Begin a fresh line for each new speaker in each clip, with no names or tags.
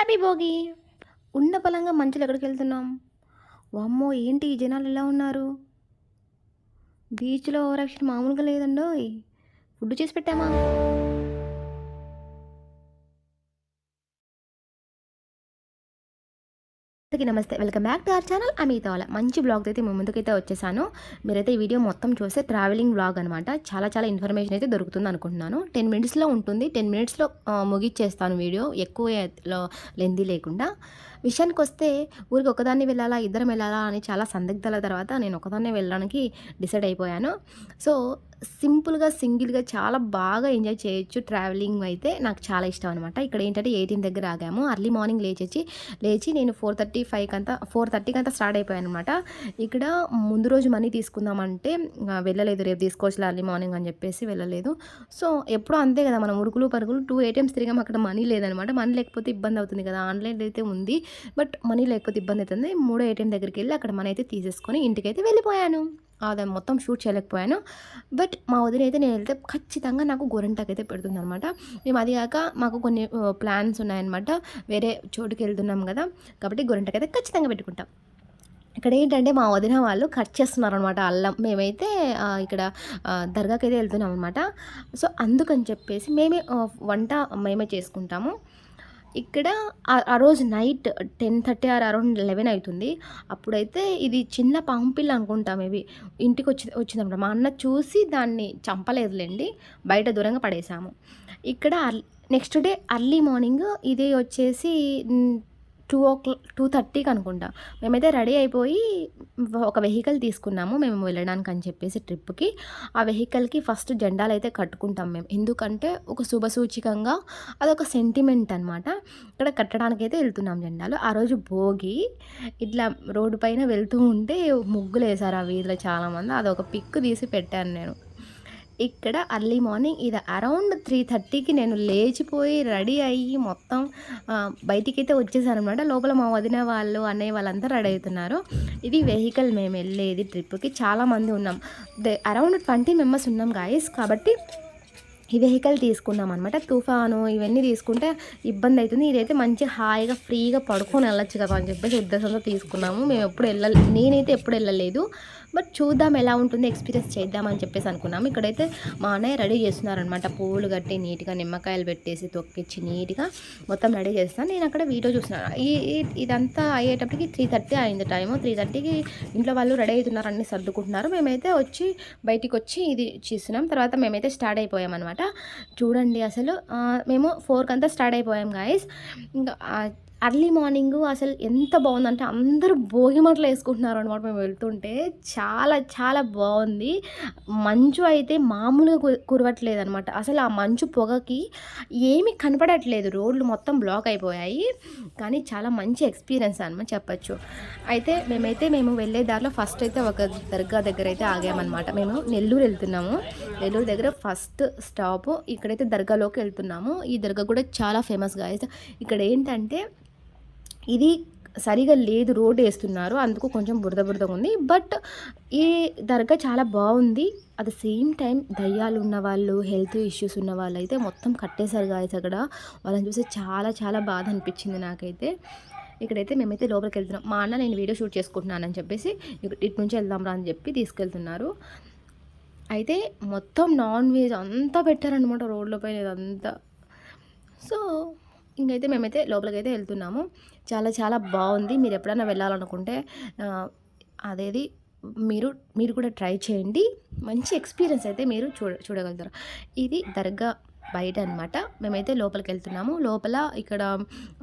Happy Bhogi. ఉన్న పలంగా మంచులో ఎక్కడికెళ్తున్నాం? వామ్మో! ఏంటి ఈ జనాలు ఇలా ఉన్నారు? బీచ్‌లో ఓవరాక్షన్ మామూలుగా లేదండోయ్! ఫుడ్ చేసి పెట్టామా? అందరికీ నమస్తే. Welcome back to our channel అమితావాల. మంచి బ్లాగ్‌తో అయితే మీ ముందుకైతే వచ్చేసాను. మీరైతే ఈ వీడియో మొత్తం చూస్తే ట్రావెలింగ్ వ్లాగ్ అనమాట. చాలా ఇన్ఫర్మేషన్ అయితే దొరుకుతుంది అనుకుంటున్నాను. 10 మినిట్స్‌లో ఉంటుంది. 10 మినిట్స్‌లో ముగిచ్చేస్తాను వీడియో. ఎక్కువ లెంథీ లేకుండా. విషయానికొస్తే ఊరికి ఒకదాన్ని వెళ్ళాలా, ఇద్దరం వెళ్ళాలా అని చాలా సందిగ్ధాల తర్వాత నేను ఒకదాన్నే వెళ్ళడానికి డిసైడ్ అయిపోయాను. సో, సింపుల్‌గా, సింగిల్‌గా చాలా బాగా ఎంజాయ్ చేయొచ్చు. ట్రావెలింగ్ అయితే నాకు చాలా ఇష్టం అనమాట. ఇక్కడ ఏంటంటే 18 దగ్గర ఆగాము. అర్లీ మార్నింగ్ లేచి నేను 4:30కంతా స్టార్ట్ అయిపోయాననమాట. ఇక్కడ ముందు రోజు మనీ తీసుకుందామంటే వెళ్ళలేదు. రేపు తీసుకోవచ్చులే అర్లీ మార్నింగ్ అని చెప్పేసి వెళ్ళలేదు. సో, ఎప్పుడూ అంతే కదా, మనం ఉరుకులు పరుగులు 2 ఏటీఎమ్స్ తిరిగాము. అక్కడ మనీ లేదనమాట. మనీ లేకపోతే ఇబ్బంది అవుతుంది కదా. ఆన్‌లైన్‌లో అయితే ఉంది. బట్ మనీ లేకపోతే ఇబ్బంది అవుతుంది. మూడో ఏటీఎం దగ్గరికి వెళ్ళి అక్కడ మనీ అయితే తీసేసుకొని ఇంటికైతే వెళ్ళిపోయాను. అది మొత్తం షూట్ చేయలేకపోయాను. బట్ మా వదిన అయితే నేను వెళ్తే ఖచ్చితంగా నాకు గోరింటాకైతే పెడుతుందనమాట. మేము అది కాక మాకు కొన్ని ప్లాన్స్ ఉన్నాయన్నమాట. వేరే చోటుకి వెళ్తున్నాం కదా, కాబట్టి గోరింటాకైతే ఖచ్చితంగా పెట్టుకుంటాం. ఇక్కడ ఏంటంటే మా వదిన వాళ్ళు కట్ చేస్తున్నారనమాట అల్లం. మేమైతే ఇక్కడ దర్గాకైతే వెళ్తున్నాం అనమాట. సో, అందుకని చెప్పేసి వంట మేమే చేసుకుంటాము. ఇక్కడ ఆ రోజు నైట్ 10:30 ఆర్ అరౌండ్ 11 అవుతుంది. అప్పుడైతే ఇది చిన్న పాంపిల్ల అనుకుంటా, మేబీ వచ్చిందనమాట. మా అన్న చూసి దాన్ని చంపలేదులెండి, బయట దూరంగా పడేసాము. ఇక్కడ నెక్స్ట్ డే అర్లీ మార్నింగ్ ఇది వచ్చేసి 2:30కి అనుకుంటా. మేమైతే రెడీ అయిపోయి ఒక వెహికల్ తీసుకున్నాము మేము వెళ్ళడానికి అని చెప్పేసి ట్రిప్‌కి. ఆ వెహికల్‌కి ఫస్ట్ జెండాలైతే కట్టుకుంటాం మేము. ఎందుకంటే ఒక శుభసూచికంగా అదొక సెంటిమెంట్ అనమాట. ఇక్కడ కట్టడానికైతే వెళ్తున్నాం జెండాలు. ఆ రోజు భోగి. ఇట్లా రోడ్డు పైన వెళ్తూ ఉంటే ముగ్గులేసారు ఆ వీధిలో చాలామంది. అదొక పిక్ తీసి పెట్టాను నేను. ఇక్కడ అర్లీ మార్నింగ్ ఇది అరౌండ్ 3:30కి నేను లేచిపోయి రెడీ అయ్యి మొత్తం బయటికైతే వచ్చేసానమాట. లోపల మా వదిన వాళ్ళు, అన్నయ్య వాళ్ళంతా రెడీ అవుతున్నారు. ఇది వెహికల్ మేము వెళ్ళేది ట్రిప్‌కి. చాలామంది ఉన్నాం. అరౌండ్ 20 మెంబర్స్ ఉన్నాం గాయస్. కాబట్టి ఈ వెహికల్ తీసుకున్నాం అనమాట. తుఫాను ఇవన్నీ తీసుకుంటే ఇబ్బంది అవుతుంది. ఇదైతే మంచి హాయిగా ఫ్రీగా పడుకొని వెళ్ళొచ్చు కదా అని చెప్పేసి ఉద్దేశంతో తీసుకున్నాము. నేనైతే ఎప్పుడు వెళ్ళలేదు. బట్ చూద్దాం ఎలా ఉంటుంది, ఎక్స్పీరియన్స్ చేద్దామని చెప్పేసి అనుకున్నాము. ఇక్కడైతే మా అన్నయ్య రెడీ చేస్తున్నారనమాట. పువ్వులు కట్టి నీట్గా నిమ్మకాయలు పెట్టేసి తొక్కిచ్చి నీట్గా మొత్తం రెడీ చేస్తాను. నేను అక్కడ వీడియో చూస్తున్నాను. ఇదంతా అయ్యేటప్పటికి 3:30 అయింది టైము. 3:30కి ఇంట్లో వాళ్ళు రెడీ అవుతున్నారు, అన్నీ సర్దుకుంటున్నారు. మేమైతే బయటికి వచ్చి ఇది చేస్తున్నాం. తర్వాత మేమైతే స్టార్ట్ అయిపోయామన్నమాట. చూడండి అసలు మేము 4కంతా స్టార్ట్ అయిపోయాం గాయస్. ఇంకా అర్లీ మార్నింగు అసలు ఎంత బాగుందంటే అందరూ భోగి మంటలు వేసుకుంటున్నారు అనమాట. మేము వెళ్తుంటే చాలా బాగుంది. మంచు అయితే మామూలుగా కురవట్లేదు అనమాట. అసలు ఆ మంచు పొగకి ఏమీ కనపడట్లేదు. రోడ్లు మొత్తం బ్లాక్ అయిపోయాయి. కానీ చాలా మంచి ఎక్స్పీరియన్స్ అనమాట చెప్పచ్చు. అయితే మేము వెళ్ళే దారిలో ఫస్ట్ అయితే ఒక దర్గా దగ్గర అయితే ఆగామన్నమాట. మేము నెల్లూరు వెళ్తున్నాము. నెల్లూరు దగ్గర ఫస్ట్ స్టాప్ ఇక్కడైతే దర్గాలోకి వెళ్తున్నాము. ఈ దర్గా కూడా చాలా ఫేమస్ గాయస్. ఇక్కడ ఏంటంటే ఇది సరిగా లేదు, రోడ్ వేస్తున్నారు, అందుకు కొంచెం బురదగా ఉంది. బట్ ఈ దర్గా చాలా బాగుంది. అట్ ద సేమ్ టైం దయ్యాలు ఉన్నవాళ్ళు, హెల్త్ ఇష్యూస్ ఉన్న వాళ్ళు అయితే మొత్తం కట్టేశారు గాయస్. అక్కడ వాళ్ళని చూసి చాలా బాధ అనిపించింది నాకైతే. ఇక్కడైతే మేమైతే లోపలికి వెళ్తున్నాం. మా అన్న నేను వీడియో షూట్ చేసుకుంటున్నానని చెప్పేసి ఇటు నుంచి వెళ్దాం రా అని చెప్పి తీసుకెళ్తున్నారు. అయితే మొత్తం నాన్ వెజ్ అంతా పెట్టారనమాట రోడ్ల పైన ఇదంతా. సో, ఇంకైతే మేమైతే లోపలికైతే వెళ్తున్నాము. చాలా బాగుంది. మీరు ఎప్పుడైనా వెళ్ళాలనుకుంటే అదేది మీరు కూడా ట్రై చేయండి. మంచి ఎక్స్పీరియన్స్ అయితే మీరు చూడగలుగుతారు. ఇది దర్గా బయట అనమాట. మేమైతే లోపలికి వెళ్తున్నాము. లోపల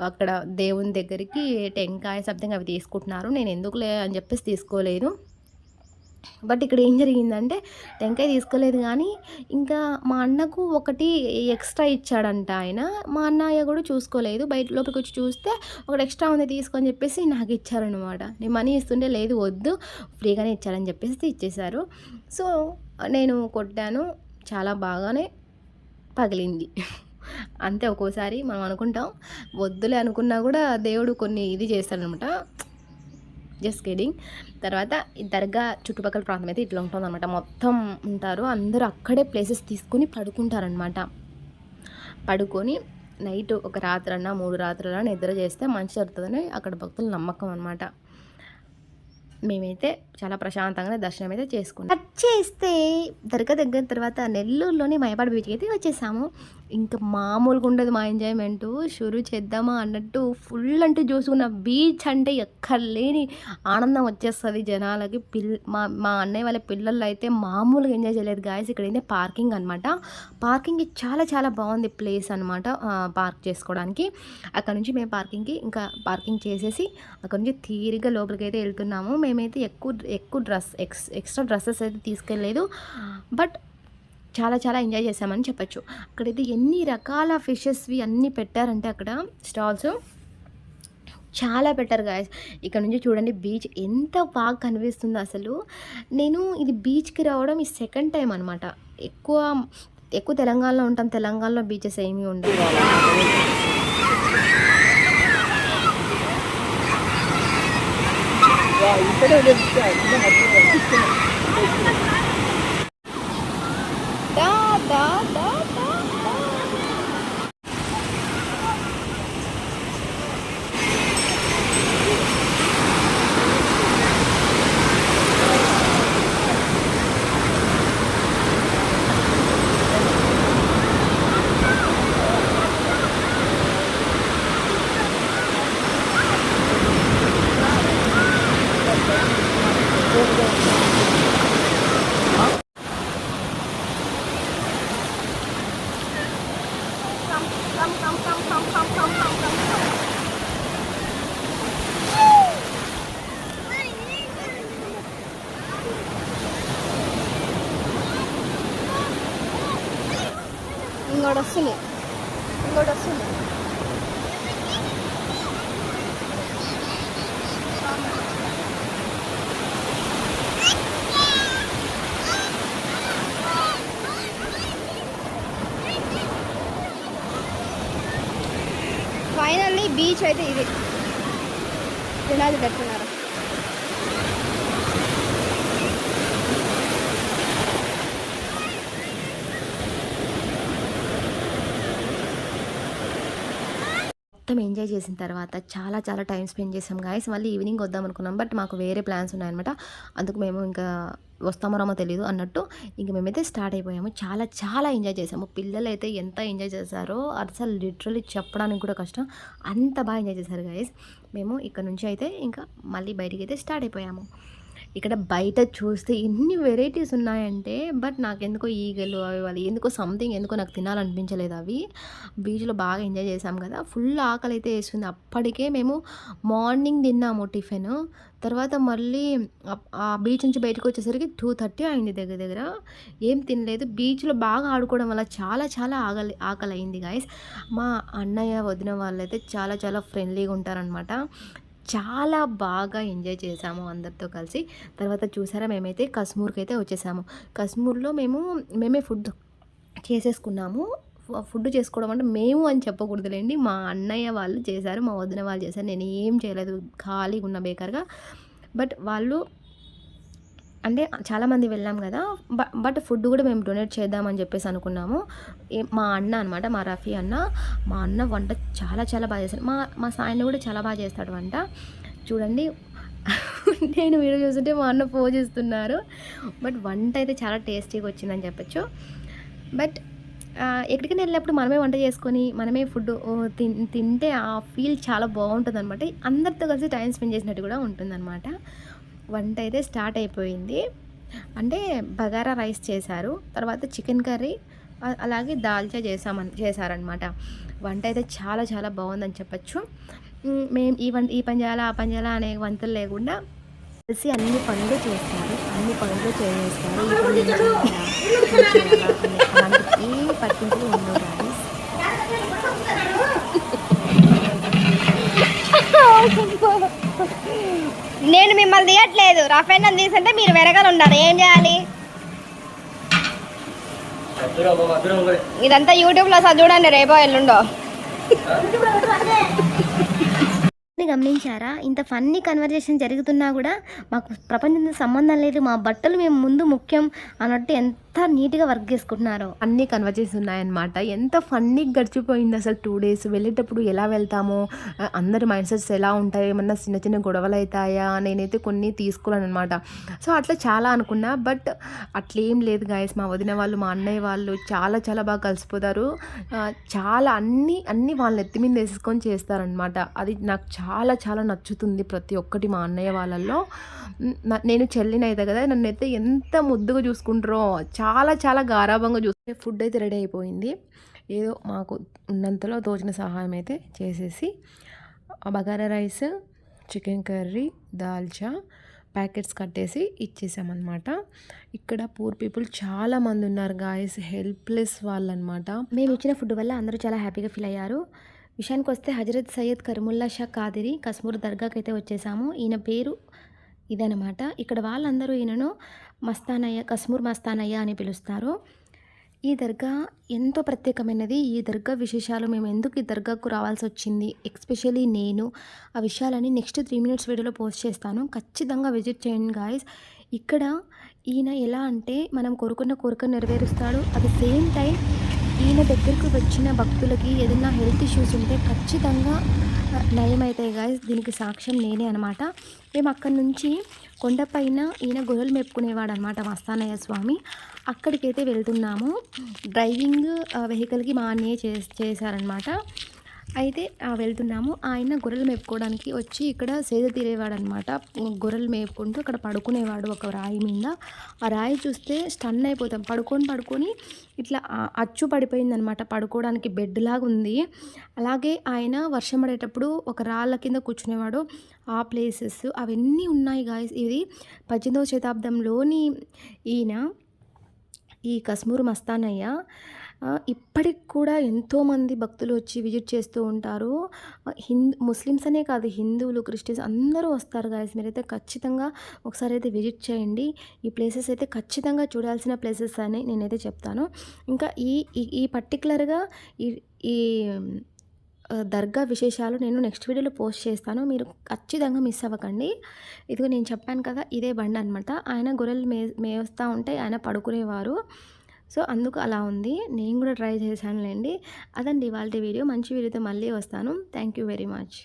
అక్కడ దేవుని దగ్గరికి టెంకాయ సంథింగ్ అవి తీసుకుంటున్నారు. నేను ఎందుకులే అని చెప్పేసి తీసుకోలేదు. బట్ ఇక్కడ ఏం జరిగిందంటే టెంకాయ తీసుకోలేదు, కానీ ఇంకా మా అన్నకు ఒకటి ఎక్స్ట్రా ఇచ్చాడంట ఆయన. మా అన్నయ్య కూడా చూసుకోలేదు. లోపలికి వచ్చి చూస్తే ఒకటి ఎక్స్ట్రా ఉంది తీసుకొని చెప్పేసి నాకు ఇచ్చారనమాట. నేను మనీ ఇస్తుంటే లేదు వద్దు ఫ్రీగానే ఇచ్చారని చెప్పేసి ఇచ్చేశారు. సో, నేను కొట్టాను. చాలా బాగానే పగిలింది. అంతే, ఒక్కోసారి మనం అనుకుంటాం వద్దులే అనుకున్నా కూడా దేవుడు కొన్ని ఇది చేస్తాడనమాట. Just kidding. తర్వాత ఈ దర్గా చుట్టుపక్కల ప్రాంతం అయితే ఇట్లా ఉంటుందన్నమాట. మొత్తం ఉంటారు అందరూ అక్కడే ప్లేసెస్ తీసుకొని పడుకుంటారనమాట. పడుకొని నైట్ ఒక రాత్రన్నా 3 రాత్రులన్నా నిద్ర చేస్తే మంచి జరుగుతుందని అక్కడ భక్తుల నమ్మకం అనమాట. మేమైతే చాలా ప్రశాంతంగా దర్శనం అయితే చేసుకున్నాం. కట్ చేస్తే దర్గా దగ్గర తర్వాత నెల్లూరులోని మైపాడు బీచ్కి అయితే వచ్చేసాము. ఇంకా మామూలుగా ఉండదు మా ఎంజాయ్మెంటు. షురూ చేద్దామా అన్నట్టు ఫుల్ అంటే చూసుకున్న బీచ్ అంటే ఎక్కడలేని ఆనందం వచ్చేస్తుంది జనాలకి. మా మా అన్నయ్య వాళ్ళ పిల్లలు అయితే మామూలుగా ఎంజాయ్ చేయలేదు గాయస్. ఇక్కడ ఏంటంటే పార్కింగ్ అనమాట. పార్కింగ్ చాలా చాలా బాగుంది ప్లేస్ అనమాట పార్క్ చేసుకోవడానికి. అక్కడ నుంచి మేము ఇంకా పార్కింగ్ చేసేసి అక్కడ నుంచి తీరిగా లోపలికి అయితే వెళ్తున్నాము. మేమైతే ఎక్కువ ఎక్స్ట్రా డ్రెస్సెస్ అయితే తీసుకెళ్ళలేదు. బట్ చాలా చాలా ఎంజాయ్ చేసామని చెప్పచ్చు. అక్కడైతే ఎన్ని రకాల ఫిషెస్వి అన్నీ పెట్టారంటే అక్కడ స్టాల్స్ చాలా పెట్టారు గాయస్. ఇక్కడ నుంచి చూడండి బీచ్ ఎంత బాగా కనిపిస్తుందో అసలు. నేను ఇది బీచ్కి రావడం ఈ సెకండ్ టైం అనమాట. ఎక్కువ తెలంగాణలో ఉంటాం. తెలంగాణలో బీచెస్ ఏమీ ఉండవు. ఇంకోటి వస్తుంది. ఫైనల్లీ బీచ్ అయితే ఇది జనాలు పెడుతున్నారు. మొత్తం ఎంజాయ్ చేసిన తర్వాత చాలా చాలా టైం స్పెండ్ చేసాం గాయస్. మళ్ళీ ఈవినింగ్ వద్దాం అనుకున్నాం. బట్ మాకు వేరే ప్లాన్స్ ఉన్నాయన్నమాట. అందుకు మేము ఇంకా వస్తామో రామో తెలియదు అన్నట్టు ఇంక మేమైతే స్టార్ట్ అయిపోయాము. చాలా చాలా ఎంజాయ్ చేసాము. పిల్లలు అయితే ఎంత ఎంజాయ్ చేశారో అసలు లిటరలీ చెప్పడానికి కూడా కష్టం. అంత బాగా ఎంజాయ్ చేశారు గాయస్. మేము ఇక్కడ నుంచి అయితే ఇంకా మళ్ళీ బయటికి అయితే స్టార్ట్ అయిపోయాము. ఇక్కడ బయట చూస్తే ఎన్ని వెరైటీస్ ఉన్నాయంటే బట్ నాకెందుకో ఈగలు అవి వాళ్ళు ఎందుకో నాకు తినాలనిపించలేదు అవి. బీచ్లో బాగా ఎంజాయ్ చేసాం కదా. ఫుల్ ఆకలి అయితే వేస్తుంది. అప్పటికే మేము మార్నింగ్ తిన్నాము టిఫిన్. తర్వాత మళ్ళీ ఆ బీచ్ నుంచి బయటకు వచ్చేసరికి 2:30 అయింది దగ్గర. ఏం తినలేదు. బీచ్లో బాగా ఆడుకోవడం వల్ల చాలా చాలా ఆకలి అయింది గాయస్. మా అన్నయ్య వదిన వాళ్ళైతే చాలా చాలా ఫ్రెండ్లీగా ఉంటారనమాట. చాలా బాగా ఎంజాయ్ చేసాము అందరితో కలిసి. తర్వాత చూసారా మేమైతే కశ్మూర్కి అయితే వచ్చేసాము. కశ్మూర్లో మేమే ఫుడ్ చేసేసుకున్నాము. ఫుడ్ చేసుకోవడం అంటే మేము అని చెప్పకూడదులేండి. మా అన్నయ్య వాళ్ళు చేశారు, మా వదిన వాళ్ళు చేశారు. నేను ఏం చేయలేదు, ఖాళీగా ఉన్న బేకార్గా. బట్ వాళ్ళు అంటే చాలామంది వెళ్ళాం కదా. బట్ ఫుడ్ కూడా మేము డొనేట్ చేద్దామని చెప్పేసి అనుకున్నాము. మా అన్న అనమాట, మా రఫీ అన్న. మా అన్న వంట చాలా చాలా బాగా చేస్తాడు. మా సాయిని కూడా చాలా బాగా చేస్తాడు వంట. చూడండి నేను వీడియో చూస్తుంటే మా అన్న పోజిస్తున్నారు. బట్ వంట అయితే చాలా టేస్టీగా వచ్చిందని చెప్పచ్చు. బట్ ఎక్కడికైనా వెళ్ళినప్పుడు మనమే వంట చేసుకొని మనమే ఫుడ్ తింటే ఆ ఫీల్ చాలా బాగుంటుంది అనమాట. అందరితో కలిసి టైం స్పెండ్ చేసినట్టు కూడా ఉంటుందన్నమాట. వంట అయితే స్టార్ట్ అయిపోయింది. అంటే బగారా రైస్ చేశారు, తర్వాత చికెన్ కర్రీ, అలాగే దాల్చా చేశారనమాట. వంట అయితే చాలా చాలా బాగుందని చెప్పచ్చు. మేము ఈ పని చేయాలా ఆ పని చేయాలా అనే వంతులు లేకుండా కలిసి అన్ని పనులు చేస్తారు. అలాంటి ఏ పట్టింపులు ఉండవు కానీ నేను మిమ్మల్ని తీయట్లేదు. రఫైన్ అని తీసుంటే మీరు వెరగలు ఉండాలి. ఏం చేయాలి? ఇదంతా యూట్యూబ్లో చూడండి, రేపో ఎల్లుండో. గమనించారా? ఇంత ఫన్నీ కన్వర్జేషన్ జరుగుతున్నా కూడా మాకు ప్రపంచంతో సంబంధం లేదు, మా బట్టలు మేము ముందు ముఖ్యం అన్నట్టు ఎంత నీట్‌గా వర్క్ చేసుకుంటున్నారో. అన్నీ కన్వర్జెన్స్ ఉన్నాయన్నమాట. ఎంత ఫన్నీగా గడిచిపోయింది అసలు 2 డేస్. వెళ్ళేటప్పుడు ఎలా వెళ్తామో, అందరి మైండ్ సెట్స్ ఎలా ఉంటాయి, ఏమన్నా చిన్న చిన్న గొడవలైతాయా, నేనైతే కొన్ని తీసుకోలేననమాట. సో, అట్లా చాలా అనుకున్నా. బట్ అట్లేం లేదు గైస్. మా వదిన వాళ్ళు, మా అన్నయ్య వాళ్ళు చాలా చాలా బాగా కలిసిపోతారు. చాలా అన్నీ వాళ్ళ నెత్తి మీద ఏసేసుకొని చేస్తారనమాట. అది నాకు చాలా చాలా నచ్చుతుంది ప్రతి ఒక్కటి మా అన్నయ్య వాళ్ళల్లో. నేను చెల్లినైతే కదా, నన్నైతే ఎంత ముద్దుగా చూసుకుంటారో, చాలా చాలా గారాబంగా చూస్తే. ఫుడ్ అయితే రెడీ అయిపోయింది. ఏదో మాకు ఉన్నంతలో తోచిన సహాయం అయితే చేసేసి bagara rice, chicken curry, dalcha packets కట్టేసి ఇచ్చేసామన్నమాట. ఇక్కడ పూర్ పీపుల్ చాలామంది ఉన్నారు గాయస్, హెల్ప్లెస్ వాళ్ళనమాట. మేము ఇచ్చిన ఫుడ్ వల్ల అందరూ చాలా హ్యాపీగా ఫీల్ అయ్యారు. విషయానికి వస్తే హజరత్ సయ్యద్ కరీముల్లా షా కాదిరి కస్మూర్ దర్గాకి అయితే వచ్చేసాము. ఈయన పేరు ఇదనమాట. ఇక్కడ వాళ్ళందరూ ఈయనను మస్తానయ్య, కస్మూర్ మస్తానయ్య అని పిలుస్తారు. ఈ దర్గా ఎంతో ప్రత్యేకమైనది. ఈ దర్గా విశేషాలు, మేము ఎందుకు ఈ దర్గాకు రావాల్సి వచ్చింది, ఎస్పెషల్లీ నేను, ఆ విషయాలని నెక్స్ట్ 3 మినిట్స్ వీడియోలో పోస్ట్ చేస్తాను. ఖచ్చితంగా విజిట్ చేయండి గాయస్. ఇక్కడ ఈయన ఎలా అంటే మనం కోరుకున్న కోరిక నెరవేరుస్తాడు. అట్ ద సేమ్ టైం ఈయన దగ్గరికి వచ్చిన భక్తులకి ఏదైనా హెల్త్ ఇష్యూస్ ఉంటే ఖచ్చితంగా నయమవుతాయి గాయస్. దీనికి సాక్ష్యం నేనే అనమాట. మేము అక్కడి నుంచి కొండపైన ఈయన గొర్రెలు మేపుకునేవాడు అనమాట, మస్తానయ్య స్వామి. అక్కడికైతే వెళ్తున్నాము. డ్రైవింగ్ వెహికల్కి మా అన్నయ్య చేశారనమాట. అయితే వెళ్తున్నాము. ఆయన గొర్రెలు మేపుకోవడానికి వచ్చి ఇక్కడ సేద తీరేవాడు అనమాట. గొర్రెలు మేపుకుంటూ అక్కడ పడుకునేవాడు ఒక రాయి మీద. ఆ రాయి చూస్తే స్టన్ అయిపోతాం. పడుకొని ఇట్లా అచ్చు పడిపోయిందనమాట. పడుకోవడానికి బెడ్ లాగా ఉంది. అలాగే ఆయన వర్షం పడేటప్పుడు ఒక రాళ్ళ కింద కూర్చునేవాడు. ఆ ప్లేసెస్ అవన్నీ ఉన్నాయి గాయస్. ఇది 18వ శతాబ్దంలోని ఈయన, ఈ కస్మూర్ మస్తానయ్య. ఇప్పటికి కూడా ఎంతోమంది భక్తులు వచ్చి విజిట్ చేస్తూ ఉంటారు. ముస్లిమ్స్ అనే కాదు, హిందువులు, క్రిస్టియన్స్ అందరూ వస్తారు గాయస్. మీరైతే ఖచ్చితంగా ఒకసారి అయితే విజిట్ చేయండి. ఈ ప్లేసెస్ అయితే ఖచ్చితంగా చూడాల్సిన ప్లేసెస్ అని నేనైతే చెప్తాను. ఇంకా ఈ పర్టికులర్గా ఈ ఈ దర్గా విశేషాలు నేను నెక్స్ట్ వీడియోలో పోస్ట్ చేస్తాను. మీరు ఖచ్చితంగా మిస్ అవ్వకండి. ఇదిగో నేను చెప్పాను కదా, ఇదే బండి అనమాట. ఆయన గొర్రెలు మేస్తూ ఉంటే ఆయన పడుకునేవారు. సో అందుకు అలా ఉంది. నేను కూడా ట్రై చేశానులేండి. అదండి ఇవాల్టి వీడియో. మంచి వీడియోతో మళ్ళీ వస్తాను. Thank you very much.